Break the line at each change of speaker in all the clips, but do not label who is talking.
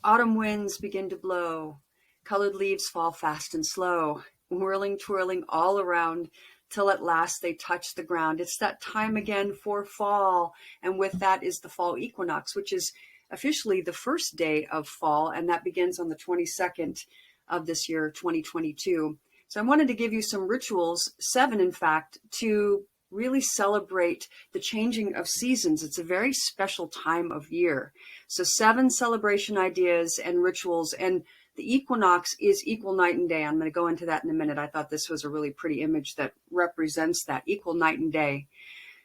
Autumn winds begin to blow. Colored leaves fall fast and slow, whirling, twirling all around till at last they touch the ground. It's that time again for fall. And with that is the fall equinox, which is officially the first day of fall. And that begins on the 22nd of this year, 2022. So I wanted to give you some rituals, 7 in fact, to really celebrate the changing of seasons. It's a very special time of year. So 7 celebration ideas and rituals, and the equinox is equal night and day. I'm going to go into that in a minute. I thought this was a really pretty image that represents that equal night and day.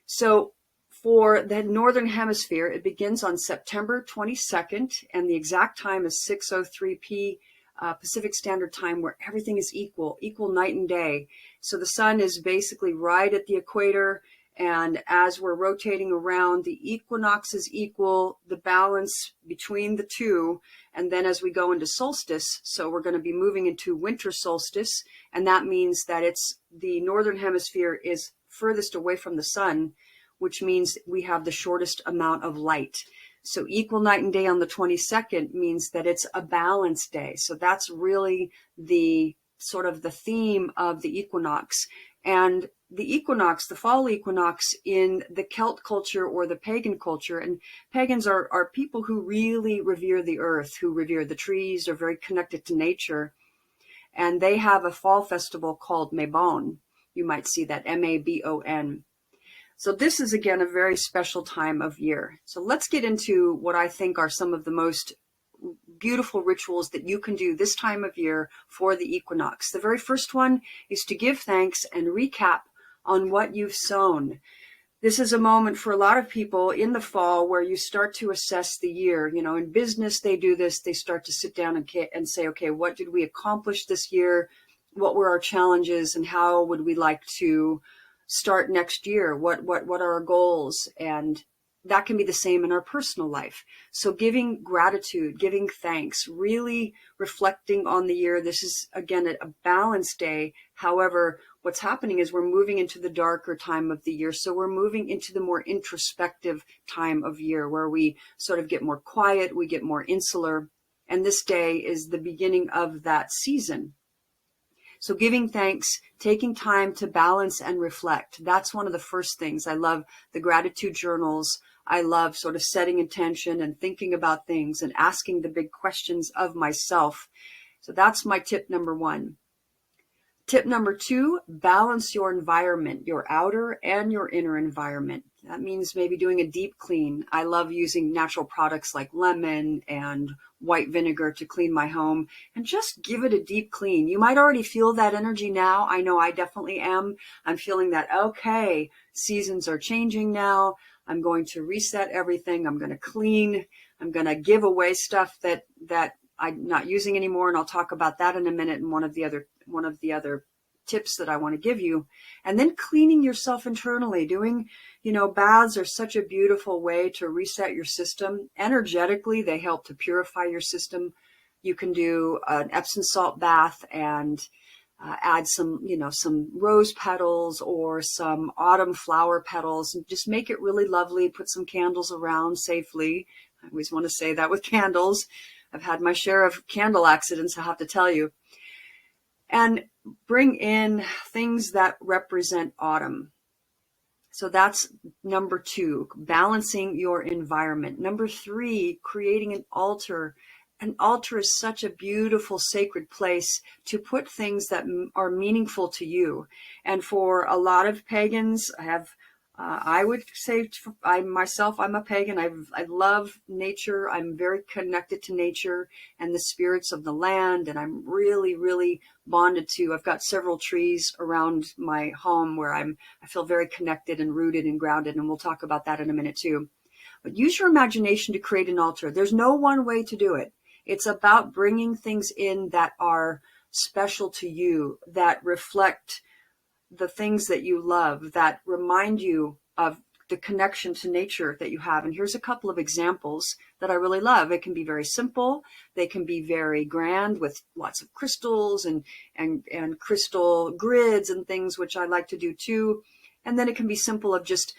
So for the Northern Hemisphere, it begins on September 22nd, and the exact time is 6:03 p. Pacific Standard Time, where everything is equal night and day. So the sun is basically right at the equator, and as we're rotating around, the equinox is equal, the balance between the two. And then as we go into solstice, so we're going to be moving into winter solstice, and that means that it's the Northern Hemisphere is furthest away from the sun, which means we have the shortest amount of light. So equal night and day on the 22nd means that it's a balanced day. So that's really the sort of the theme of the equinox. And the equinox, the fall equinox in the Celt culture or the pagan culture, and pagans are people who really revere the earth, who revere the trees, are very connected to nature. And they have a fall festival called Mabon. You might see that, M-A-B-O-N. So this is, again, a very special time of year. So let's get into what I think are some of the most beautiful rituals that you can do this time of year for the equinox. The very first one is to give thanks and recap on what you've sown. This is a moment for a lot of people in the fall where you start to assess the year. You know, in business, they do this. They start to sit down and say, okay, what did we accomplish this year? What were our challenges, and how would we like to start next year? What are our goals? And that can be the same in our personal life. So giving gratitude, giving thanks, really reflecting on the year. This is, again, a balanced day. However, what's happening is we're moving into the darker time of the year. So we're moving into the more introspective time of year where we sort of get more quiet, we get more insular. And this day is the beginning of that season. So giving thanks, taking time to balance and reflect. That's one of the first things. I love the gratitude journals. I love sort of setting intention and thinking about things and asking the big questions of myself. So that's my tip number 1. Tip number 2, balance your environment, your outer and your inner environment. That means maybe doing a deep clean. I love using natural products like lemon and white vinegar to clean my home, and just give it a deep clean. You might already feel that energy now. I know I definitely am. I'm feeling that, okay, seasons are changing now. I'm going to reset everything. I'm going to clean. I'm going to give away stuff that I'm not using anymore. And I'll talk about that in a minute in one of the other tips that I want to give you. And then cleaning yourself internally, doing, baths are such a beautiful way to reset your system. Energetically, they help to purify your system. You can do an Epsom salt bath and add some rose petals or some autumn flower petals, and just make it really lovely. Put some candles around safely. I always want to say that with candles. I've had my share of candle accidents, I have to tell you. And bring in things that represent autumn. So that's number 2, balancing your environment. Number 3, creating an altar. An altar is such a beautiful, sacred place to put things that are meaningful to you. And for a lot of pagans, I would say, I'm a pagan. I love nature. I'm very connected to nature and the spirits of the land. And I'm really, really bonded to, I've got several trees around my home where I feel very connected and rooted and grounded. And we'll talk about that in a minute too. But use your imagination to create an altar. There's no one way to do it. It's about bringing things in that are special to you, that reflect the things that you love, that remind you of the connection to nature that you have. And here's a couple of examples that I really love. It can be very simple. They can be very grand with lots of crystals and crystal grids and things, which I like to do too. And then it can be simple of just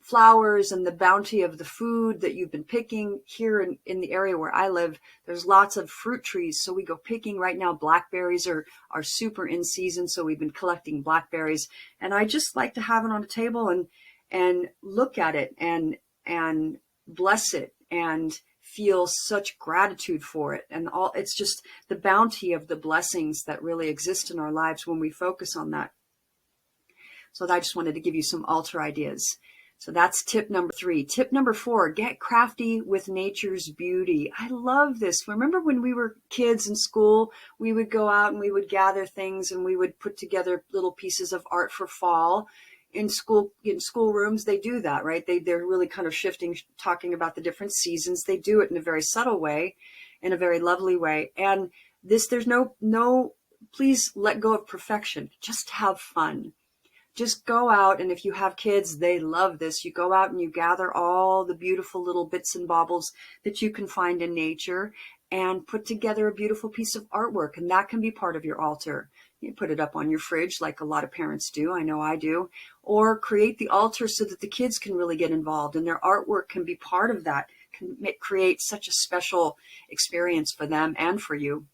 flowers and the bounty of the food that you've been picking. Here in the area where I live, there's lots of fruit trees. So we go picking right now. Blackberries are super in season. So we've been collecting blackberries, and I just like to have it on a table and look at it and bless it and feel such gratitude for it. And it's just the bounty of the blessings that really exist in our lives when we focus on that. So I just wanted to give you some altar ideas. So that's tip number 3. Tip number 4, get crafty with nature's beauty. I love this. Remember when we were kids in school, we would go out and we would gather things and we would put together little pieces of art for fall. In schoolrooms, they do that, right? They're really kind of shifting, talking about the different seasons. They do it in a very subtle way, in a very lovely way. And there's no, please let go of perfection. Just have fun. Just go out, and if you have kids, they love this. You go out and you gather all the beautiful little bits and baubles that you can find in nature and put together a beautiful piece of artwork, and that can be part of your altar. You put it up on your fridge like a lot of parents do. I know I do. Or create the altar so that the kids can really get involved and their artwork can be part of that, can create such a special experience for them and for you.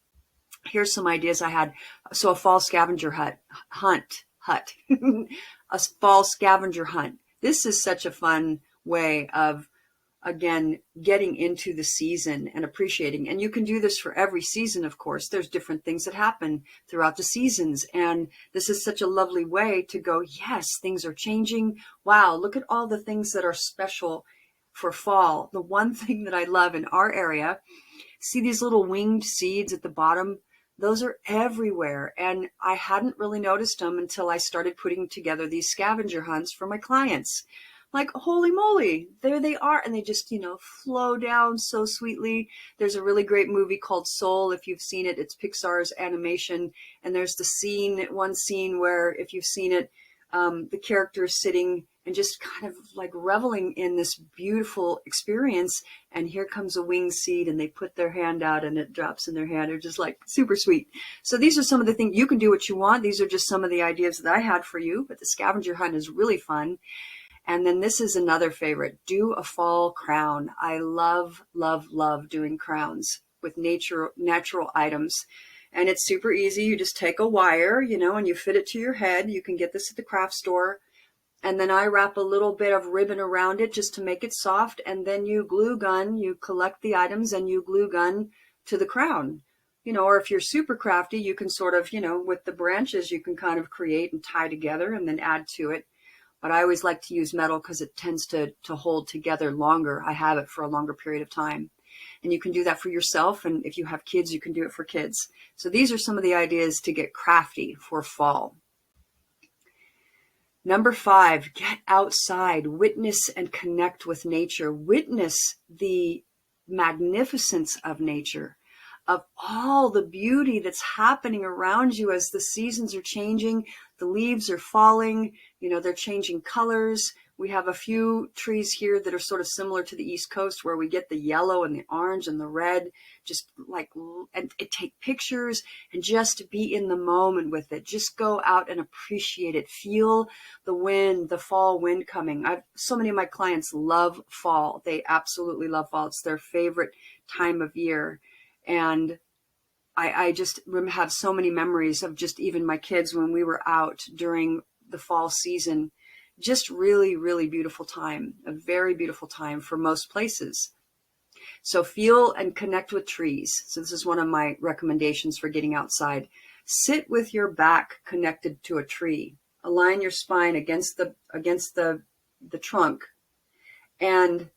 Here's some ideas I had. So a fall scavenger hunt. A fall scavenger hunt. This is such a fun way of, again, getting into the season and appreciating. And you can do this for every season, of course. There's different things that happen throughout the seasons. And this is such a lovely way to go, yes, things are changing. Wow, look at all the things that are special for fall. The one thing that I love in our area, see these little winged seeds at the bottom? Those are everywhere. And I hadn't really noticed them until I started putting together these scavenger hunts for my clients. Like, holy moly, there they are. And they just, flow down so sweetly. There's a really great movie called Soul. If you've seen it, it's Pixar's animation. And there's one scene where, if you've seen it, the character is sitting and just kind of like reveling in this beautiful experience. And here comes a winged seed and they put their hand out and it drops in their hand. They're just like super sweet. So these are some of the things. You can do what you want. These are just some of the ideas that I had for you. But the scavenger hunt is really fun. And then this is another favorite. Do a fall crown. I love, love, love doing crowns with natural items. And it's super easy. You just take a wire, and you fit it to your head. You can get this at the craft store. And then I wrap a little bit of ribbon around it just to make it soft. And then you collect the items and you glue gun to the crown. Or if you're super crafty, you can sort of, with the branches, you can kind of create and tie together and then add to it. But I always like to use metal because it tends to hold together longer. I have it for a longer period of time. And you can do that for yourself. And if you have kids, you can do it for kids. So these are some of the ideas to get crafty for fall. Number 5, get outside, witness and connect with nature. Witness the magnificence of nature, of all the beauty that's happening around you as the seasons are changing. The leaves are falling, they're changing colors. We have a few trees here that are sort of similar to the East Coast where we get the yellow and the orange and the red, and take pictures and just be in the moment with it. Just go out and appreciate it. Feel the wind, the fall wind coming. So many of my clients love fall. They absolutely love fall. It's their favorite time of year. And I just have so many memories of just even my kids when we were out during the fall season. Just really, really beautiful time, a very beautiful time for most places. So feel and connect with trees. So this is one of my recommendations for getting outside. Sit with your back connected to a tree. Align your spine against the trunk and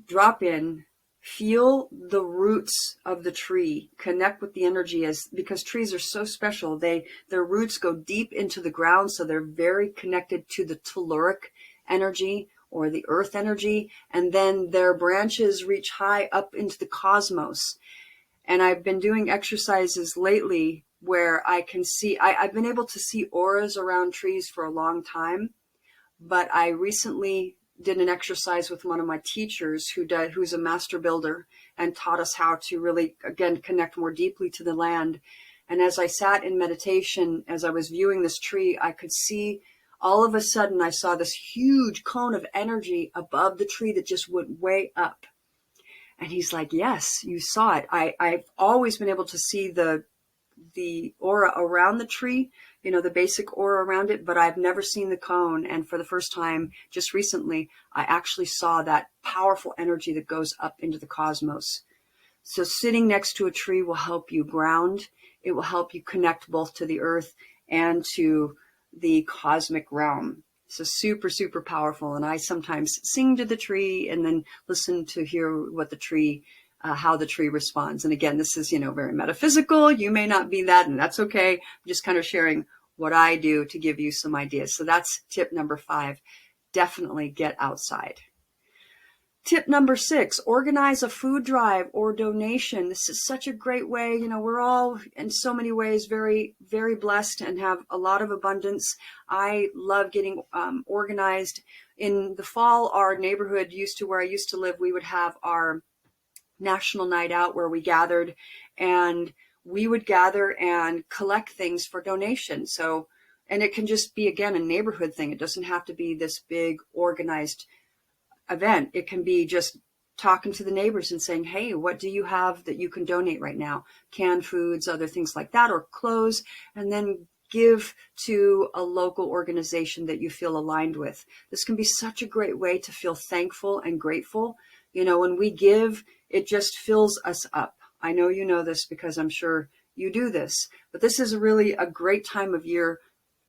drop in. Feel the roots of the tree. Connect with the energy because trees are so special. Their roots go deep into the ground, so they're very connected to the telluric energy or the earth energy. And then their branches reach high up into the cosmos. And I've been doing exercises lately where I can see, I've been able to see auras around trees for a long time, but I recently did an exercise with one of my teachers who's a master builder and taught us how to really, again, connect more deeply to the land. And as I sat in meditation, as I was viewing this tree, I could see all of a sudden I saw this huge cone of energy above the tree that just went way up. And he's like, yes, you saw it. I've always been able to see the aura around the tree, you know, the basic aura around it, but I've never seen the cone. And for the first time, just recently, I actually saw that powerful energy that goes up into the cosmos. So sitting next to a tree will help you ground. It will help you connect both to the earth and to the cosmic realm. So super, super powerful. And I sometimes sing to the tree and then listen to hear what the tree, how the tree responds. And again, this is, you know, very metaphysical. You may not be that, and that's okay. I'm just kind of sharing what I do to give you some ideas. So that's tip number 5. Definitely get outside. Tip number 6, organize a food drive or donation. This is such a great way. You know, we're all in so many ways very, very blessed and have a lot of abundance. I love getting organized. In the fall, our neighborhood where I used to live, we would have our national night out where we gathered, and we would gather and collect things for donation. So, and it can just be, again, a neighborhood thing. It doesn't have to be this big organized event. It can be just talking to the neighbors and saying, hey, what do you have that you can donate right now? Canned foods, other things like that, or clothes, and then give to a local organization that you feel aligned with. This can be such a great way to feel thankful and grateful. You know, when we give, it just fills us up. I know you know this because I'm sure you do this, but this is really a great time of year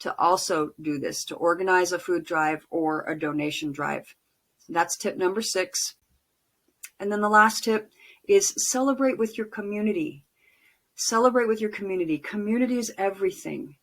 to also do this, to organize a food drive or a donation drive. That's tip number 6. And then the last tip is celebrate with your community. Celebrate with your community. Community is everything.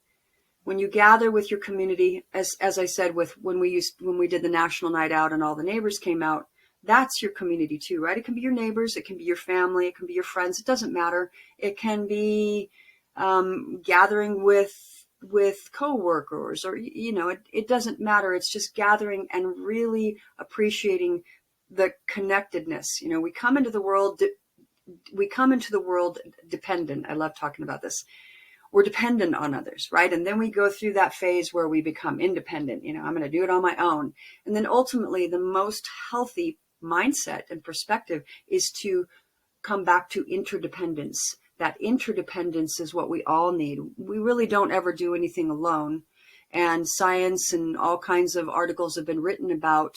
When you gather with your community, as I said, when we did the national night out and all the neighbors came out, that's your community too, right? It can be your neighbors, it can be your family, it can be your friends. It doesn't matter. It can be gathering with coworkers, or, you know, it doesn't matter. It's just gathering and really appreciating the connectedness. You know, we come into the world dependent. I love talking about this. We're dependent on others, right? And then we go through that phase where we become independent. You know, I'm going to do it on my own. And then ultimately the most healthy mindset and perspective is to come back to interdependence. That interdependence is what we all need. We really don't ever do anything alone. And science and all kinds of articles have been written about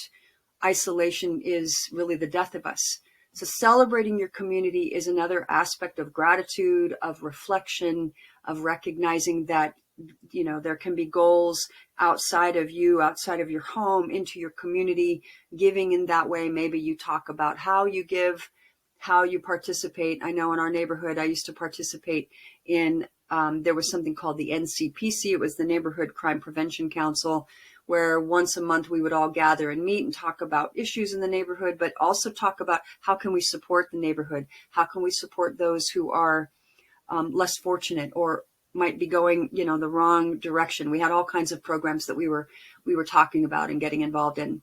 isolation is really the death of us. So celebrating your community is another aspect of gratitude, of reflection, of recognizing that, you know, there can be goals outside of you, outside of your home, into your community, giving in that way. Maybe you talk about how you give, how you participate. I know in our neighborhood, I used to participate in, there was something called the NCPC. It was the Neighborhood Crime Prevention Council, where once a month we would all gather and meet and talk about issues in the neighborhood, but also talk about how can we support the neighborhood? How can we support those who are less fortunate or might be going, you know, the wrong direction? We had all kinds of programs that we were talking about and getting involved in.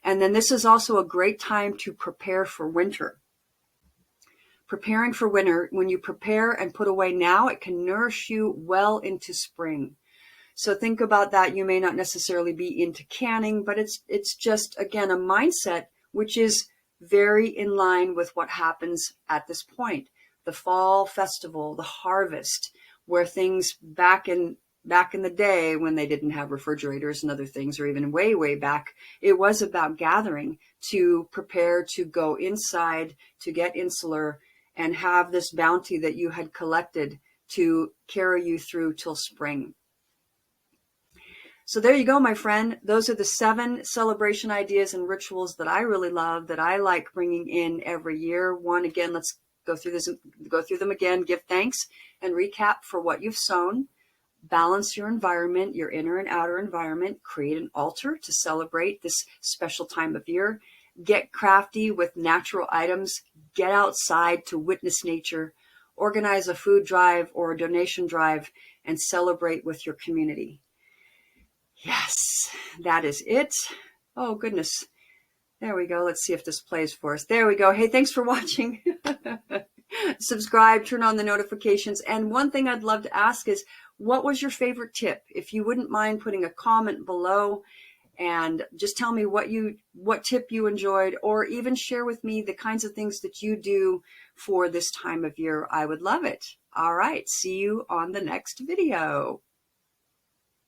And then this is also a great time to prepare for winter. Preparing for winter, when you prepare and put away now, it can nourish you well into spring. So think about that. You may not necessarily be into canning, but it's just, again, a mindset which is very in line with what happens at this point. The fall festival, the harvest, where things back in the day when they didn't have refrigerators and other things, or even way, way back, it was about gathering to prepare to go inside, to get insular, and have this bounty that you had collected to carry you through till spring. So there you go, my friend. Those are the 7 celebration ideas and rituals that I really love, that I like bringing in every year. One, again, let's go through them again. Give thanks and recap for what you've sown. Balance your environment, your inner and outer environment. Create an altar to celebrate this special time of year. Get crafty with natural items. Get outside to witness nature. Organize a food drive or a donation drive and celebrate with your community. Yes, that is it. Oh, goodness. There we go. Let's see if this plays for us. There we go. Hey, thanks for watching. Subscribe, turn on the notifications. And one thing I'd love to ask is, what was your favorite tip? If you wouldn't mind putting a comment below and just tell me what tip you enjoyed, or even share with me the kinds of things that you do for this time of year. I would love it. All right, see you on the next video.